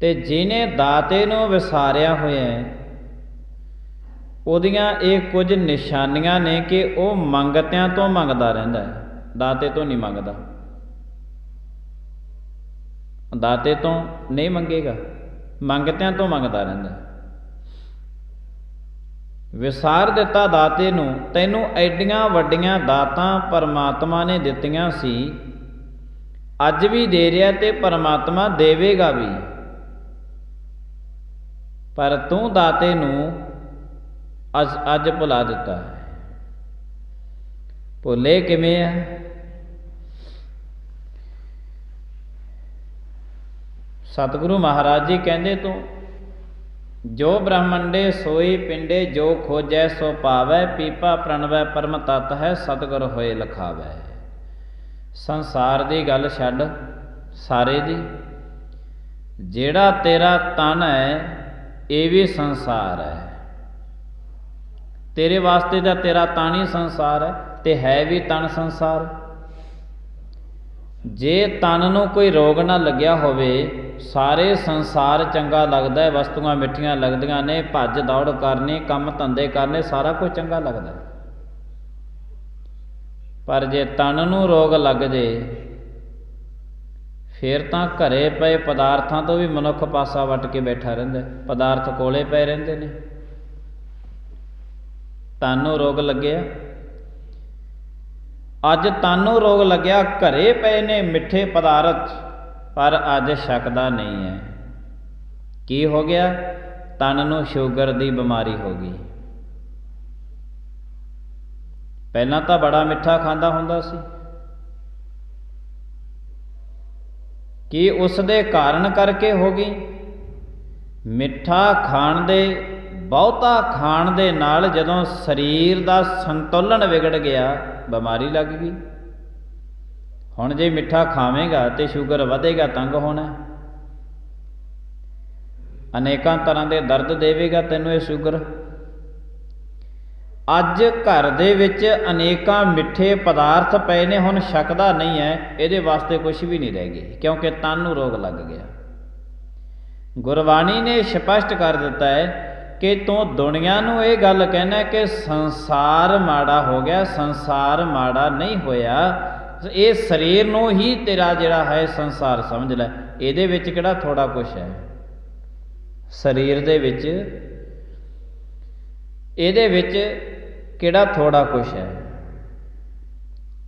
ते जिहने दाते नूं विसारिया होया है ਉਹਦੀਆਂ ਇਹ ਕੁਝ ਨਿਸ਼ਾਨੀਆਂ ने कि ਉਹ ਮੰਗਤਿਆਂ ਤੋਂ ਮੰਗਦਾ ਰਹਿੰਦਾ ਹੈ, ਦਾਤੇ ਤੋਂ नहीं ਮੰਗਦਾ। ਦਾਤੇ ਤੋਂ नहीं ਮੰਗੇਗਾ, ਮੰਗਤਿਆਂ ਤੋਂ ਮੰਗਦਾ ਰਹਿੰਦਾ। ਵਿਸਾਰ ਦਿੱਤਾ ਦਾਤੇ ਨੂੰ, ਤੈਨੂੰ ਐਡੀਆਂ ਵੱਡੀਆਂ ਦਾਤਾਂ ਪਰਮਾਤਮਾ ਨੇ ਦਿੱਤੀਆਂ ਸੀ, ਅੱਜ ਵੀ ਦੇ ਰਿਹਾ ਤੇ ਪਰਮਾਤਮਾ ਦੇਵੇਗਾ ਵੀ, ਪਰ ਤੂੰ ਦਾਤੇ ਨੂੰ अज भुला दिता है। भुले किवें है? सतगुरु महाराज जी कहते तू जो ब्रह्मंडे सोई पिंडे, जो खोजै सो पावै, पीपा प्रणवै परम तत् है, सतगुर होए लखावै। संसार की गल छड्ड सारे दी, जेड़ा तेरा तन है ये भी संसार है। तेरे वास्ते दा तेरा तन ही संसार है, ते है भी तन संसार। जे तन नूं कोई रोग ना लग्या होवे, सारे संसार चंगा लगदा है, वस्तुआं मिठियां लगदियां ने, भज दौड़ करनी, काम धंधे करने, सारा कुछ चंगा लगदा है। पर जे तन नूं रोग लग जे, फिर तां घरे पए पदार्थां तो भी मनुख पासा वट के बैठा रहिंदा, पदार्थ कोले पए रहिंदे ने। तन नूं रोग लग्या, अज तन नूं रोग लग्या, घरे पए ने मिठे पदार्थ, पर अज छकदा नहीं है। की हो गया? तन नूं शूगर दी बीमारी हो गई। पहलां तां बड़ा मिठा खांदा हुंदा सी, कि उस दे कारण करके हो गई। मिठा खाण दे बहुता खाण दे नाल जदों शरीर दा संतुलन विगड़ गया, बीमारी लग गई। हुण जे मिठा खावेगा तो शूगर वधेगा, तंग होना, अनेकां तरह के दर्द देवेगा तैनूं ये शूगर। अज घर दे विच अनेकां मिठे पदार्थ पए ने, हुण छकदा नहीं है, इहदे वास्ते कुछ भी नहीं रह गई, क्योंकि तन नूं रोग लग गया। गुरबाणी ने स्पष्ट कर दिता है कि तू दुनिया नूं ये गल कहना कि संसार माड़ा हो गया, संसार माड़ा नहीं होया, ये शरीर नूं ही तेरा जिहड़ा है संसार समझ लै। इहदे विच किहड़ा थोड़ा कुछ है शरीर दे विच, इहदे विच किहड़ा थोड़ा कुछ है।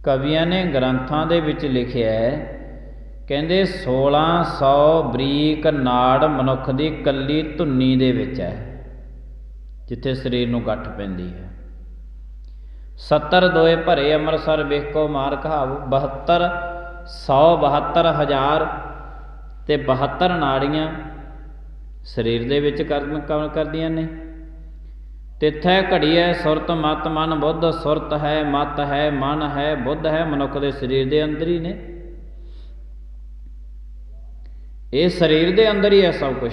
कवियां ने ग्रंथां दे विच लिखिया है, कहंदे 1600 बरीक नाड़ मनुख दी कल्ली धुन्नी दे विच है, जिथे शरीर नूं गठ पैंदी है। 70 दोए भरे अमृतसर वेखो मार कहाव, 72 172 हज़ार ਤੇ 72 ਨਾੜੀਆਂ ਸਰੀਰ ਦੇ ਵਿੱਚ ਕੰਮ ਕਰਦੀਆਂ ਨੇ। ਤਿੱਥੈ ਘੜੀਐ ਸੁਰਤ ਮਤ ਮਨ ਬੁੱਧ, ਸੁਰਤ ਹੈ, ਮਤ ਹੈ, ਮਨ ਹੈ, ਬੁੱਧ ਹੈ, ਮਨੁੱਖ ਦੇ ਸਰੀਰ ਦੇ ਅੰਦਰ ਹੀ ਨੇ। ਇਹ ਸਰੀਰ ਦੇ ਅੰਦਰ ਹੀ ਹੈ ਸਭ ਕੁਝ।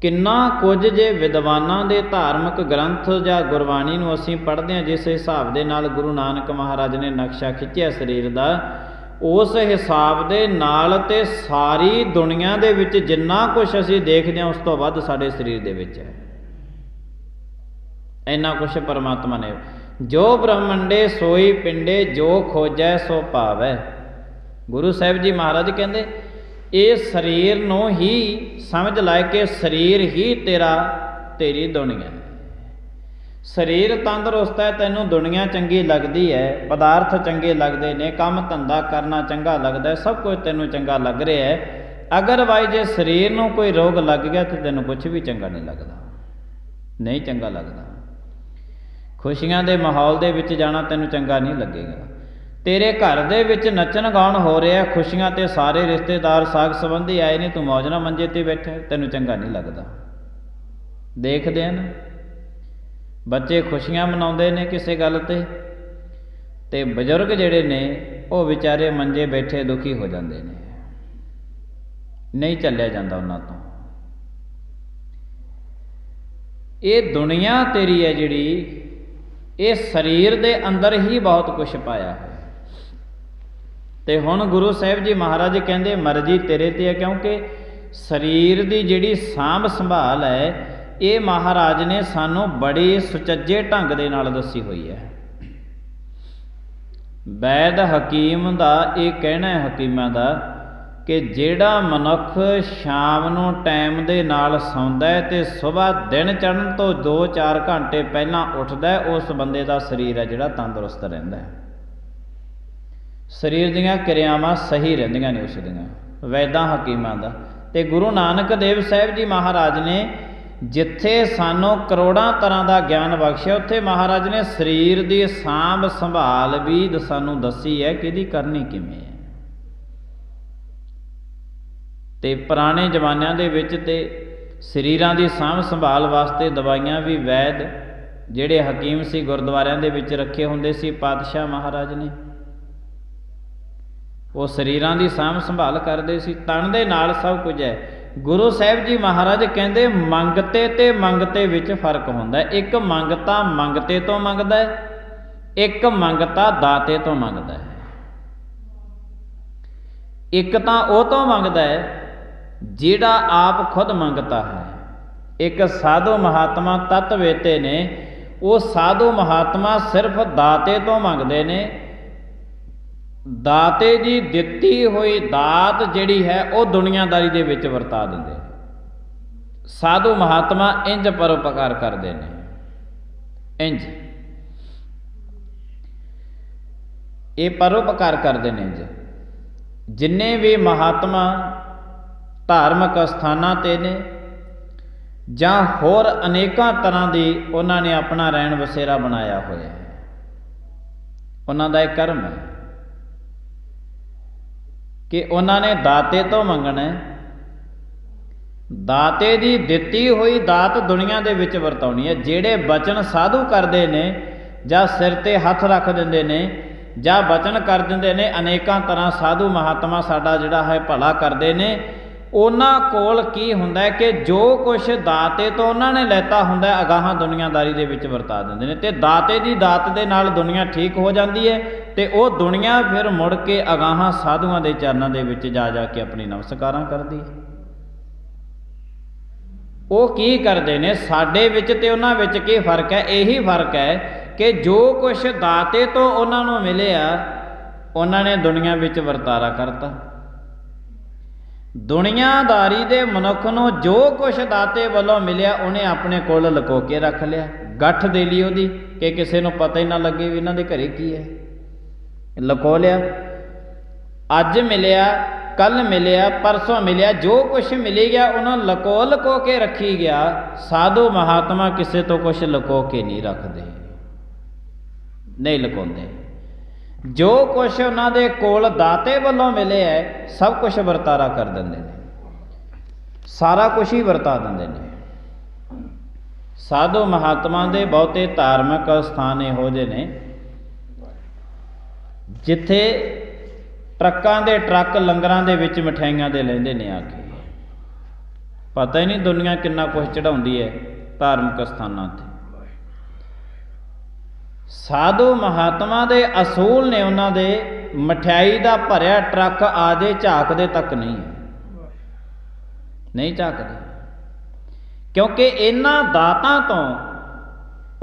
ਕਿੰਨਾ ਕੁਝ ਜੇ ਵਿਦਵਾਨਾਂ ਦੇ ਧਾਰਮਿਕ ਗ੍ਰੰਥ ਜਾਂ ਗੁਰਬਾਣੀ ਨੂੰ ਅਸੀਂ ਪੜ੍ਹਦੇ ਹਾਂ, ਜਿਸ ਹਿਸਾਬ ਦੇ ਨਾਲ ਗੁਰੂ ਨਾਨਕ ਮਹਾਰਾਜ ਨੇ ਨਕਸ਼ਾ ਖਿੱਚਿਆ ਸਰੀਰ ਦਾ, ਉਸ ਹਿਸਾਬ ਦੇ ਨਾਲ ਤੇ ਸਾਰੀ ਦੁਨੀਆ ਦੇ ਵਿੱਚ ਜਿੰਨਾ ਕੁਝ ਅਸੀਂ ਦੇਖਦੇ ਹਾਂ ਉਸ ਤੋਂ ਵੱਧ ਸਾਡੇ ਸਰੀਰ ਦੇ ਵਿੱਚ ਹੈ। ਇੰਨਾ ਕੁਛ ਪਰਮਾਤਮਾ ਨੇ। ਜੋ ਬ੍ਰਹਮੰਡੇ ਸੋਈ ਪਿੰਡੇ, ਜੋ ਖੋਜੈ ਸੋ ਪਾਵੈ। ਗੁਰੂ ਸਾਹਿਬ ਜੀ ਮਹਾਰਾਜ ਕਹਿੰਦੇ ਇਹ ਸਰੀਰ ਨੂੰ ਹੀ ਸਮਝ ਲੈ ਕੇ ਸਰੀਰ ਹੀ ਤੇਰੀ ਦੁਨੀਆ। ਸਰੀਰ ਤੰਦਰੁਸਤ ਹੈ, ਤੈਨੂੰ ਦੁਨੀਆ ਚੰਗੀ ਲੱਗਦੀ ਹੈ, ਪਦਾਰਥ ਚੰਗੇ ਲੱਗਦੇ ਨੇ, ਕੰਮ ਧੰਦਾ ਕਰਨਾ ਚੰਗਾ ਲੱਗਦਾ, ਸਭ ਕੁਝ ਤੈਨੂੰ ਚੰਗਾ ਲੱਗ ਰਿਹਾ ਹੈ। ਅਗਰਵਾਈਜ਼ ਜੇ ਸਰੀਰ ਨੂੰ ਕੋਈ ਰੋਗ ਲੱਗ ਗਿਆ ਤਾਂ ਤੈਨੂੰ ਕੁਛ ਵੀ ਚੰਗਾ ਨਹੀਂ ਲੱਗਦਾ, ਨਹੀਂ ਚੰਗਾ ਲੱਗਦਾ। ਖੁਸ਼ੀਆਂ ਦੇ ਮਾਹੌਲ ਦੇ ਵਿੱਚ ਜਾਣਾ ਤੈਨੂੰ ਚੰਗਾ ਨਹੀਂ ਲੱਗੇਗਾ। ਤੇਰੇ ਘਰ ਦੇ ਵਿੱਚ ਨੱਚਣ ਗਾਉਣ ਹੋ ਰਿਹਾ, ਖੁਸ਼ੀਆਂ ਤੇ ਸਾਰੇ ਰਿਸ਼ਤੇਦਾਰ ਸਾਗ ਸੰਬੰਧੀ ਆਏ ਨੇ, ਤੂੰ ਮੌਜ ਨਾਲ ਮੰਜੇ ਤੇ ਬੈਠਾ, ਤੈਨੂੰ ਚੰਗਾ ਨਹੀਂ ਲੱਗਦਾ। ਦੇਖਦੇ ਆ ਨਾ, ਬੱਚੇ ਖੁਸ਼ੀਆਂ ਮਨਾਉਂਦੇ ਨੇ ਕਿਸੇ ਗੱਲ ਤੇ ਬਜ਼ੁਰਗ ਜਿਹੜੇ ਨੇ ਉਹ ਵਿਚਾਰੇ ਮੰਜੇ ਬੈਠੇ ਦੁਖੀ ਹੋ ਜਾਂਦੇ ਨੇ, ਨਹੀਂ ਚੱਲਿਆ ਜਾਂਦਾ ਉਹਨਾਂ ਤੋਂ। ਇਹ ਦੁਨੀਆ ਤੇਰੀ ਹੈ ਜਿਹੜੀ, ਇਹ ਸਰੀਰ ਦੇ ਅੰਦਰ ਹੀ ਬਹੁਤ ਕੁਛ ਪਾਇਆ ਹੋਇਆ। ਤੇ ਹੁਣ ਗੁਰੂ ਸਾਹਿਬ ਜੀ ਮਹਾਰਾਜ ਕਹਿੰਦੇ ਮਰਜ਼ੀ ਤੇਰੇ ਤੇ ਹੈ, ਕਿਉਂਕਿ ਸਰੀਰ ਦੀ ਜਿਹੜੀ ਸਾਂਭ ਸੰਭਾਲ ਹੈ ਇਹ ਮਹਾਰਾਜ ਨੇ ਸਾਨੂੰ ਬੜੀ ਸੁਚੱਜੇ ਢੰਗ ਦੇ ਨਾਲ ਦੱਸੀ ਹੋਈ ਹੈ। ਵੈਦ ਹਕੀਮ ਦਾ ਇਹ ਕਹਿਣਾ ਹੈ, ਹਕੀਮਾਂ ਦਾ, ਕਿ ਜਿਹੜਾ ਮਨੁੱਖ ਸ਼ਾਮ ਨੂੰ ਟਾਈਮ ਦੇ ਨਾਲ ਸੌਂਦਾ ਹੈ ਤੇ ਸੁਬਾਹ ਦਿਨ ਚੜ੍ਹਨ ਤੋਂ 2-4 ਘੰਟੇ ਪਹਿਲਾਂ ਉੱਠਦਾ, ਉਸ ਬੰਦੇ ਦਾ ਸਰੀਰ ਹੈ ਜਿਹੜਾ ਤੰਦਰੁਸਤ ਰਹਿੰਦਾ ਹੈ। ਸਰੀਰ ਦੀਆਂ ਕਿਰਿਆਵਾਂ ਸਹੀ ਰਹਿੰਦੀਆਂ ਨੇ ਉਸ ਦੀਆਂ, ਵੈਦਾਂ ਹਕੀਮਾਂ ਦਾ। ਤੇ ਗੁਰੂ ਨਾਨਕ ਦੇਵ ਸਾਹਿਬ ਜੀ ਮਹਾਰਾਜ ਨੇ ਜਿੱਥੇ ਸਾਨੂੰ ਕਰੋੜਾਂ ਤਰ੍ਹਾਂ ਦਾ ਗਿਆਨ ਬਖਸ਼ਿਆ, ਉੱਥੇ ਮਹਾਰਾਜ ਨੇ ਸਰੀਰ ਦੀ ਸਾਂਭ ਸੰਭਾਲ ਵੀ ਸਾਨੂੰ ਦੱਸੀ ਹੈ ਕਿ ਇਹਦੀ ਕਰਨੀ ਕਿਵੇਂ ਹੈ। ਤੇ ਪੁਰਾਣੇ ਜ਼ਮਾਨਿਆਂ ਦੇ ਵਿੱਚ ਤੇ ਸਰੀਰਾਂ ਦੀ ਸਾਂਭ ਸੰਭਾਲ ਵਾਸਤੇ ਦਵਾਈਆਂ ਵੀ ਵੈਦ ਜਿਹੜੇ ਹਕੀਮ ਸੀ ਗੁਰਦੁਆਰਿਆਂ ਦੇ ਵਿੱਚ ਰੱਖੇ ਹੁੰਦੇ ਸੀ ਪਾਤਸ਼ਾਹ ਮਹਾਰਾਜ ਨੇ, ਉਹ ਸਰੀਰਾਂ ਦੀ ਸਾਂਭ ਸੰਭਾਲ ਕਰਦੇ ਸੀ। ਤਨ ਦੇ ਨਾਲ ਸਭ ਕੁਝ ਹੈ। ਗੁਰੂ ਸਾਹਿਬ ਜੀ ਮਹਾਰਾਜ ਕਹਿੰਦੇ ਮੰਗਤੇ ਤੇ ਮੰਗਤੇ ਵਿੱਚ ਫਰਕ ਹੁੰਦਾ ਹੈ। ਇੱਕ ਮੰਗਤਾ ਮੰਗਤੇ ਤੋਂ ਮੰਗਦਾ ਹੈ, ਇੱਕ ਮੰਗਤਾ ਦਾਤੇ ਤੋਂ ਮੰਗਦਾ ਹੈ। ਇੱਕ ਤਾਂ ਉਹ ਤੋਂ ਮੰਗਦਾ ਹੈ ਜਿਹੜਾ ਆਪ ਖੁਦ ਮੰਗਤਾ ਹੈ। ਇੱਕ ਸਾਧੂ ਮਹਾਤਮਾ ਤਤਵੇਤੇ ਨੇ, ਉਹ ਸਾਧੂ ਮਹਾਤਮਾ ਸਿਰਫ ਦਾਤੇ ਤੋਂ ਮੰਗਦੇ ਨੇ। ਦਾਤੇ ਦੀ ਦਿੱਤੀ ਹੋਈ ਦਾਤ ਜਿਹੜੀ ਹੈ ਉਹ ਦੁਨੀਆਦਾਰੀ ਦੇ ਵਿੱਚ ਵਰਤਾ ਦਿੰਦੇ। ਸਾਧੂ ਮਹਾਤਮਾ ਇੰਜ ਪਰਉਪਕਾਰ ਕਰਦੇ ਨੇ, ਇੰਜ ਇਹ ਪਰਉਪਕਾਰ ਕਰਦੇ ਨੇ। ਇੰਜ ਜਿੰਨੇ ਵੀ ਮਹਾਤਮਾ ਧਾਰਮਿਕ ਅਸਥਾਨਾਂ 'ਤੇ ਨੇ ਜਾਂ ਹੋਰ ਅਨੇਕਾਂ ਤਰ੍ਹਾਂ ਦੀ ਉਹਨਾਂ ਨੇ ਆਪਣਾ ਰਹਿਣ ਬਸੇਰਾ ਬਣਾਇਆ ਹੋਇਆ ਹੈ, ਉਹਨਾਂ ਦਾ ਇਹ ਕਰਮ ਹੈ ਕਿ ਉਹਨਾਂ ਨੇ ਦਾਤੇ ਤੋਂ ਮੰਗਣਾ, ਦਾਤੇ ਦੀ ਦਿੱਤੀ ਹੋਈ ਦਾਤ ਦੁਨੀਆ ਦੇ ਵਿੱਚ ਵਰਤਾਉਣੀ ਹੈ। ਜਿਹੜੇ ਬਚਨ ਸਾਧੂ ਕਰਦੇ ਨੇ ਜਾਂ ਸਿਰ ਤੇ ਹੱਥ ਰੱਖ ਦਿੰਦੇ ਨੇ ਜਾਂ ਬਚਨ ਕਰ ਦਿੰਦੇ ਨੇ, ਅਨੇਕਾਂ ਤਰ੍ਹਾਂ ਸਾਧੂ ਮਹਾਤਮਾ ਸਾਡਾ ਜਿਹੜਾ ਹੈ ਭਲਾ ਕਰਦੇ ਨੇ, ਉਹਨਾਂ ਕੋਲ ਕੀ ਹੁੰਦਾ ਹੈ ਕਿ ਜੋ ਕੁਛ ਦਾਤੇ ਤੋਂ ਉਹਨਾਂ ਨੇ ਲੈਤਾ ਹੁੰਦਾ ਅਗਾਹਾਂ ਦੁਨੀਆਦਾਰੀ ਦੇ ਵਿੱਚ ਵਰਤਾ ਦਿੰਦੇ ਨੇ। ਤੇ ਦਾਤੇ ਦੀ ਦਾਤ ਦੇ ਨਾਲ ਦੁਨੀਆ ਠੀਕ ਹੋ ਜਾਂਦੀ ਹੈ ਤੇ ਉਹ ਦੁਨੀਆ ਫਿਰ ਮੁੜ ਕੇ ਅਗਾਹਾਂ ਸਾਧੂਆਂ ਦੇ ਚਰਨਾਂ ਦੇ ਵਿੱਚ ਜਾ ਕੇ ਆਪਣੀ ਨਮਸਕਾਰਾਂ ਕਰਦੀ ਹੈ। ਉਹ ਕੀ ਕਰਦੇ ਨੇ, ਸਾਡੇ ਵਿੱਚ ਤੇ ਉਹਨਾਂ ਵਿੱਚ ਕੀ ਫਰਕ ਹੈ? ਇਹੀ ਫਰਕ ਹੈ ਕਿ ਜੋ ਕੁਛ ਦਾਤੇ ਤੋਂ ਉਹਨਾਂ ਨੂੰ ਮਿਲਿਆ ਉਹਨਾਂ ਨੇ ਦੁਨੀਆ ਵਿੱਚ ਵਰਤਾਰਾ ਕਰਤਾ। ਦੁਨੀਆਦਾਰੀ ਦੇ ਮਨੁੱਖ ਨੂੰ ਜੋ ਕੁਛ ਦਾਤੇ ਵੱਲੋਂ ਮਿਲਿਆ ਉਹਨੇ ਆਪਣੇ ਕੋਲ ਲੁਕੋ ਕੇ ਰੱਖ ਲਿਆ, ਗੱਠ ਦੇ ਲਈ ਉਹਦੀ, ਕਿ ਕਿਸੇ ਨੂੰ ਪਤਾ ਹੀ ਨਾ ਲੱਗੇ ਵੀ ਇਹਨਾਂ ਦੇ ਘਰੇ ਕੀ ਹੈ। ਲੁਕੋ ਲਿਆ, ਅੱਜ ਮਿਲਿਆ, ਕੱਲ ਮਿਲਿਆ, ਪਰਸੋਂ ਮਿਲਿਆ, ਜੋ ਕੁਛ ਮਿਲੀ ਗਿਆ ਉਹਨੂੰ ਲੁਕੋ ਕੇ ਰੱਖੀ ਗਿਆ। ਸਾਧੂ ਮਹਾਤਮਾ ਕਿਸੇ ਤੋਂ ਕੁਛ ਲੁਕੋ ਕੇ ਨਹੀਂ ਰੱਖਦੇ, ਨਹੀਂ ਲੁਕਾਉਂਦੇ। जो कुछ उन्होंने कोल दाते वालों मिले है सब कुछ वरतारा कर देंगे ने, सारा कुछ ही वरता देंगे ने। साधु महात्मा के बहुते धार्मिक स्थान इहो ਜਿਹੇ ने जिथे ट्रकों के ट्रक लंगरां दे विच मिठाइयां दे लैंदे ने आके। पता ही नहीं दुनिया कितना कुछ चढ़ाउंदी है धार्मिक स्थानां ते। साधु महात्मा दे असूल ने, उन्होंने मठियाई का भरिया ट्रक आ जाए झाकते तक नहीं झाकते, क्योंकि इन्हां दातां तो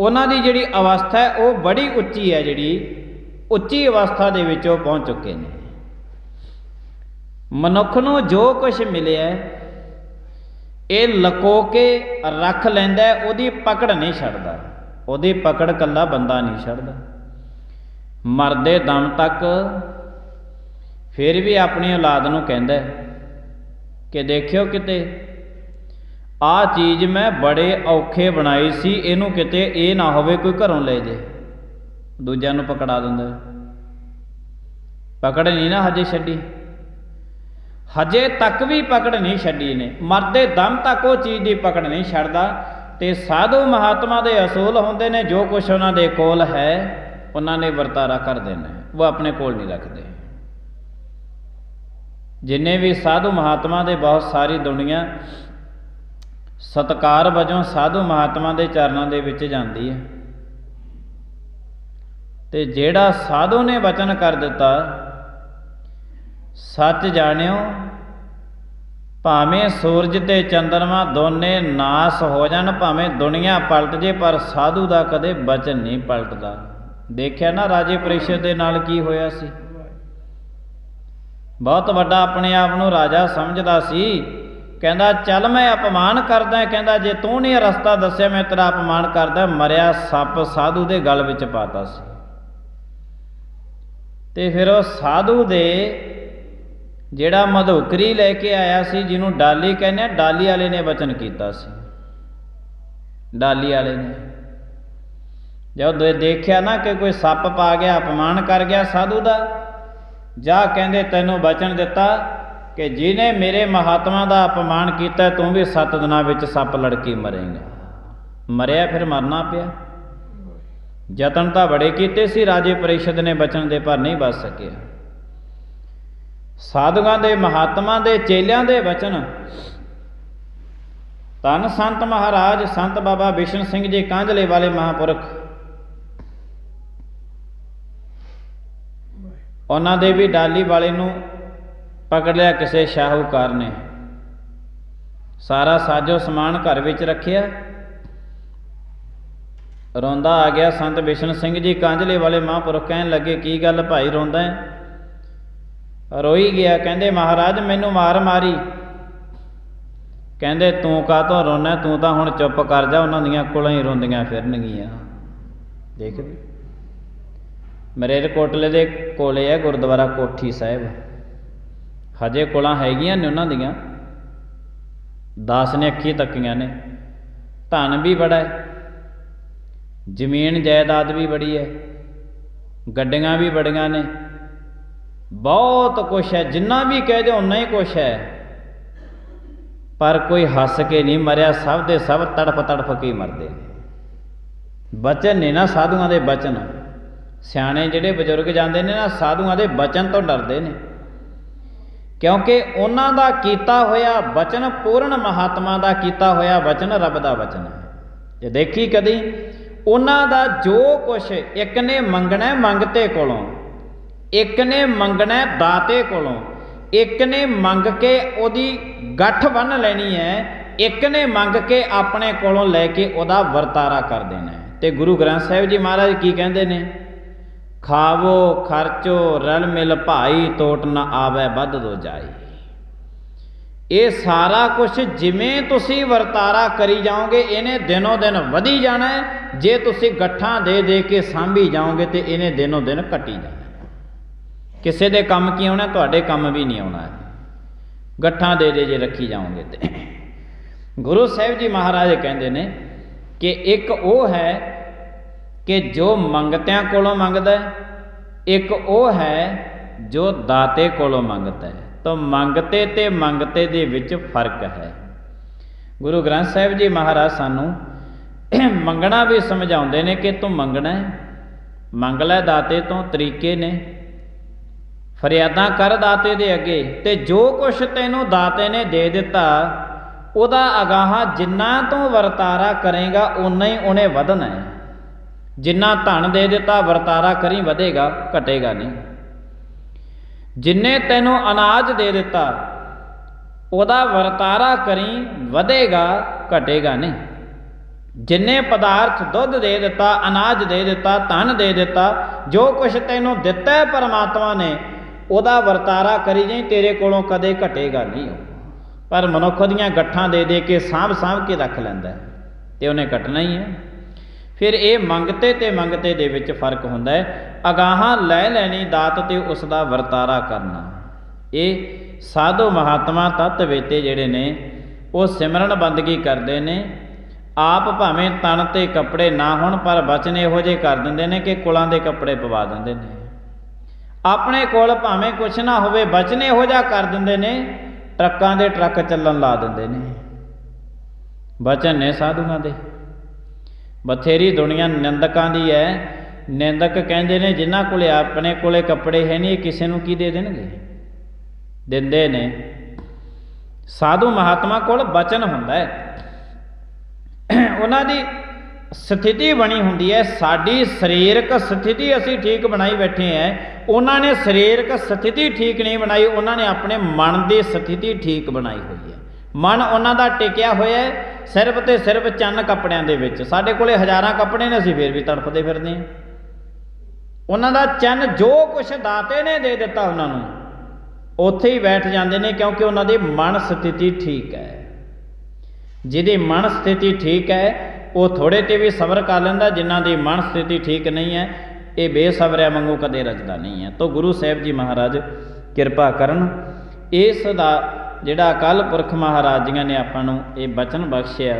उन्हां दी जिहड़ी अवस्था है वो बड़ी उच्ची है, जिहड़ी उच्ची अवस्था दे विच वो पहुँच चुके हैं। मनुख नूं जो कुछ मिले ये लको के रख लैंदा है, उहदी पकड़ नहीं छड्डदा, उहदी पकड़ कल्ला बंदा नहीं छड्डदा। मरदे दम तक फिर भी अपनी औलाद नूं कहंदा कि देखियो किते आ चीज़ मैं बड़े औखे बनाई सी, इनू किते ये ना होवे कोई घरों ले जे। दूजिਆਂ ਨੂੰ पकड़ा दिंदा, पकड़ नहीं ना हजे छड्डी, हजे तक भी पकड़ नहीं छड्डी ने, मरदे दम तक वो चीज़ की पकड़ नहीं छड्डदा। ते साधु महात्मा दे असूल होंदे ने, जो कुछ उन्हां दे कोल है उन्होंने वरतारा कर देना, वो अपने कोल नहीं रखते। जिन्ने भी साधु महात्मा दे बहुत सारी दुनिया सत्कार वजों साधु महात्मा दे चरणों दे विच जांदी है। ते जेड़ा साधु ने वचन कर दिता, सच जानियो भावें सूरज ते चंद्रमा दोने नाश हो जान, भावें दुनिया पलट जे, पर साधु का कदे वचन नहीं पलटदा। देखिया ना राजे परिषद दे नाल की होया सी। बहुत वड्डा अपने आप नूं राजा समझदा सी, कहंदा चल मैं अपमान करदा, कहंदा जे तू नहीं रस्ता दस्सिया मैं तेरा अपमान करदा। मरिया सप साधु दे गल विच पाता सी। ते फिर वो साधु दे जिहड़ा मधुकरी लैके आया सी, जिन्हों डाली कहने, डाली वाले ने वचन किया सी। डाली वाले ने जब देखिया ना कि कोई सप पा गया, अपमान कर गया साधु का, जा कहंदे तैनूं वचन दिता कि जिन्हें मेरे महात्मा का अपमान किया तू भी 7 दिनों में सप लड़की मरेगा। मरिया फिर मरना पिया। यतन तो बड़े किए सी राजे परिषद ने बचन दे, पर नहीं बच सके। साधुआं दे महात्मा दे चेलियां दे वचन, धन संत महाराज संत बाबा बिशन सिंह जी कांझले वाले महापुरख, उन्होंने भी डाली वाले नूं पकड़ लिया किसी शाहूकार ने, सारा साजो समान घर विच रखिया। रोंदा आ गया संत बिशन सिंह जी कांझले वाले महापुरख, कहन लगे की गल भाई रोंदा है? रोई गया, कहंदे महाराज मैनू मार मारी। कहंदे तू काहतों रोना, तू तो हुण चुप कर जा, उन्हां दीयां कुलां ही रोंदियां फिरनगियां। देख मरेरकोटले दे कोले है गुरुद्वारा कोठी साहिब, हजे कुलां हैगियां ने उन्हां दीयां, 10 ने अखी तक्कियां ने। धन भी बड़ा है, जमीन जायदाद भी बड़ी है, गड्डियां भी बड़ियां ने, बहुत कुछ है, जिन्ना भी कह दो उन्ना ही कुछ है। पर कोई हस के नहीं मरिया, सब दे सब तड़फ तड़फ के मरदे। बचन ने ना साधुआं दे बचन, सियाणे जिहड़े बजुर्ग जाते हैं ना साधुआं दे बचन तो डरते हैं, क्योंकि उन्हां दा कीता होया बचन पूर्ण महात्मा दा कीता होया वचन रब दा वचन है। जे देखी कदी उन्हां दा जो कुछ एक ने मंगना मंगते कोलों, एक ने मंगना दाते कोलों, एक ने मंग के ओदी गठ बन लैनी है, एक ने मंग के अपने कोलों लैके ओदा वरतारा कर देना है। तो गुरु ग्रंथ साहिब जी महाराज की कहते हैं, खावो खर्चो रल मिल भाई, तोट न आवे बद दो जाई। ये सारा कुछ जिमें तुसी वरतारा करी जाओगे इन्हें दिनों दिन वधी जाना है, जे तुसी गट्ठां दे दे के सांभी जाओगे तो इन्हें दिनों दिन घटी जाना है। किसी दे काम की आना, तुहाडे काम भी नहीं आना है, गट्ठां दे दे जे रखी जाओगे तो। गुरु साहिब जी महाराज कहते हैं कि एक वो है कि जो मंगत्यां कोलों मंगदा है, एक वो है जो दाते कोलों मंगता है। तो मंगते ते मंगते दे विच फर्क है। गुरु ग्रंथ साहिब जी महाराज सानू मंगना भी समझाउंदे ने कि तू मंगना है, मंग लै दाते तो, तरीके ने फरियादां कर दाते दे अगे, ते जो कुछ तैनूं दाते ने दे दिता उहदा अगाह जिन्ना तू वरतारा करेगा उन्ना ही उन्हें वधना है। जिन्ना धन दे दिता वरतारा करी वधेगा, घटेगा नहीं। जिन्ने तैनूं अनाज दे दिता उहदा वरतारा करी वधेगा, घटेगा नहीं। जिन्ने पदार्थ दुध दे दिता, अनाज दे दिता, धन दे दिता, जो कुछ तैनूं दिता है परमात्मा ने उहदा वरतारा करी जाई, तेरे कोलों कदे घटेगा नहीं। पर मनुख दियां गट्ठां दे दे के साँभ साँभ के रख लैंदा ते उन्हें घटना ही है। फिर ये मंगते ते मंगते दे विच फर्क हुंदा है। अगाहां लै लैनी दात ते उसदा वरतारा करना। ये साधु महात्मा तत्वेते जिहड़े ने वो सिमरन बंदगी करते ने। आप भावें तन ते कपड़े ना होण पर बचन इहो जिहे कर दिंदे ने कि कुलां दे कपड़े पवा दिंदे ने। अपने कोल भावें कुछ ना होवे बचन इहो जिहा कर दिंदे ने, ट्रक्कां दे ट्रक चलन ला दिंदे ने। बचन ने साधुआं दे। बथेरी दुनिया निंदकां दी है। निंदक कहंदे ने जिन्हां कोले अपने कोले कपड़े है नहीं किसी नूं की दे देणगे, दिंदे ने। साधु महात्मा कोल बचन हुंदा है, उन्हां दी स्थिति बनी हुंदी है। साडी सरीरक स्थिति असीं ठीक बनाई बैठे हैं, उन्होंने सरीरक स्थिति ठीक नहीं बनाई, उन्होंने अपने मन की स्थिति ठीक बनाई हुई है। मन उन्हों का टिकिया होया है सिर्फ तो सिर्फ चंद कपड़िया के विच। साडे कोले हज़ारां कपड़े ने, असीं फिर भी तड़फते फिरदे हैं। उन्हों का चंद जो कुछ दाते ने दे दिता उन्होंने उत्थे ही बैठ जाते हैं, क्योंकि उन्होंने मन स्थिति ठीक है। जिहदी मन स्थिति ठीक है वो थोड़े ते भी सबर कर लैंदा, जिन्हां दी मन स्थिति ठीक नहीं है ये बेसबरिया वांगू कदे रजदा नहीं है। तो गुरु साहिब जी महाराज किरपा करन। इस दा जिहड़ा अकाल पुरख महाराज जियां ने आपां नूं ये बचन बख्शिया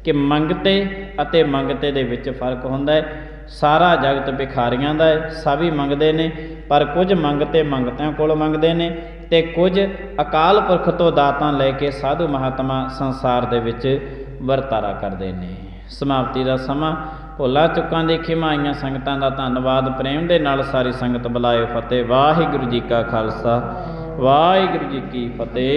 कि मंगते अते मंगते दे विच फर्क हुंदा है। सारा जगत भिखारियां दा है, सभी मंगदे ने, पर कुछ मंगते मंगतिआं कोल मंगदे ने ते कुछ अकाल पुरख तो दातां लैके साधु महात्मा संसार दे विच वरतारा करदे ने। समाप्ति का समा। भुलां चुकां दी खिमाईयां संगतां दा धन्नवाद। प्रेम दे नाल सारी संगत बुलाए फतेह। वाहिगुरू जी का खालसा, वाहिगुरू जी की फतेह।